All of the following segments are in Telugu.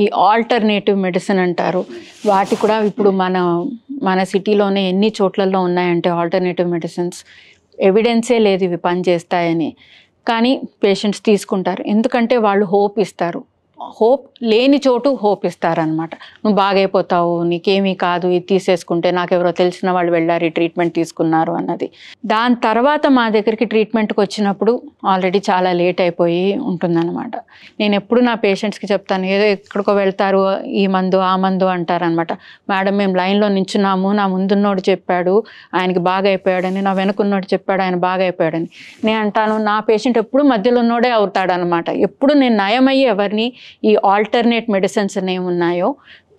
ఈ ఆల్టర్నేటివ్ మెడిసిన్ అంటారు, వాటి కూడా ఇప్పుడు మన సిటీలోనే ఎన్ని చోట్లలో ఉన్నాయంటే ఆల్టర్నేటివ్ మెడిసిన్స్. ఎవిడెన్సే లేదు ఇవి పనిచేస్తాయని, కానీ పేషెంట్స్ తీసుకుంటారు. ఎందుకంటే వాళ్ళు హోప్ ఇస్తారు. హోప్ లేని చోటు హోప్ ఇస్తారనమాట. నువ్వు బాగైపోతావు, నీకేమీ కాదు, ఇది తీసేసుకుంటే, నాకెవరో తెలిసిన వాళ్ళు వెళ్ళారు ఈ ట్రీట్మెంట్ తీసుకున్నారు అన్నది. దాని తర్వాత మా దగ్గరికి ట్రీట్మెంట్కి వచ్చినప్పుడు ఆల్రెడీ చాలా లేట్ అయిపోయి ఉంటుందన్నమాట. నేను ఎప్పుడు నా పేషెంట్స్కి చెప్తాను, ఏదో ఎక్కడికో వెళ్తారు, ఈ మందు ఆ మందు అంటారనమాట. మేడం మేము లైన్లో నించున్నాము, నా ముందున్నోడు చెప్పాడు ఆయనకి బాగా అయిపోయాడని, నా వెనుకున్నోడు చెప్పాడు ఆయన బాగా అయిపోయాడని. నేను అంటాను, నా పేషెంట్ ఎప్పుడు మధ్యలో ఉన్నోడే అవుతాడనమాట. ఎప్పుడు నేను నయమయ్యి ఎవరిని ఈ ఆల్టర్నేట్ మెడిసిన్స్ ఏమున్నాయో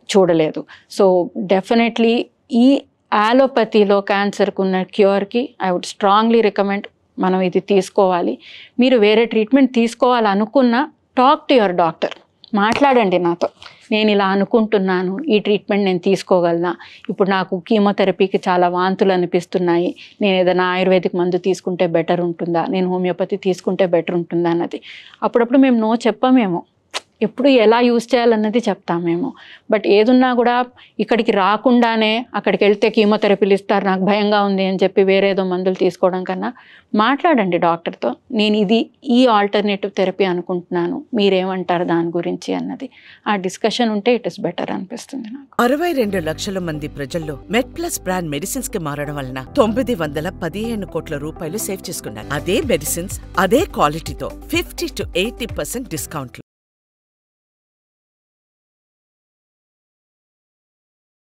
చూడలేదు. సో డెఫినెట్లీ ఈ ఆలోపతిలో క్యాన్సర్కి ఉన్న క్యూర్కి ఐ వుడ్ స్ట్రాంగ్లీ రికమెండ్ మనం ఇది తీసుకోవాలి. మీరు వేరే ట్రీట్మెంట్ తీసుకోవాలనుకున్నా టాక్ టు యువర్ డాక్టర్, మాట్లాడండి నాతో, నేను ఇలా అనుకుంటున్నాను, ఈ ట్రీట్మెంట్ నేను తీసుకోగలనా, ఇప్పుడు నాకు కీమోథెరపీకి చాలా వాంతులు అనిపిస్తున్నాయి, నేను ఏదైనా ఆయుర్వేదిక్ మందు తీసుకుంటే బెటర్ ఉంటుందా, నేను హోమియోపతి తీసుకుంటే బెటర్ ఉంటుందా అన్నది. అప్పుడప్పుడు మేము నో చెప్పమేమో, ఎప్పుడు ఎలా యూజ్ చేయాలన్నది చెప్తామేమో. బట్ ఏదున్నా కూడా ఇక్కడికి రాకుండానే అక్కడికి వెళ్తే కీమోథెరపీలు ఇస్తారు, నాకు భయంగా ఉంది అని చెప్పి వేరేదో మందులు తీసుకోవడం కన్నా మాట్లాడండి డాక్టర్తో, నేను ఈ ఆల్టర్నేటివ్ థెరపీ అనుకుంటున్నాను, మీరేమంటారు దాని గురించి అన్నది. ఆ డిస్కషన్ ఉంటే ఇట్ ఇస్ బెటర్ అనిపిస్తుంది నాకు. 62 లక్షల మంది ప్రజల్లో మెడ్ప్లస్ బ్రాండ్ మెడిసిన్స్ కి మారడం వలన 915 కోట్ల రూపాయలు సేవ్ చేసుకున్నారు. అదే మెడిసిన్స్ అదే క్వాలిటీతో 50 to 80% డిస్కౌంట్లు.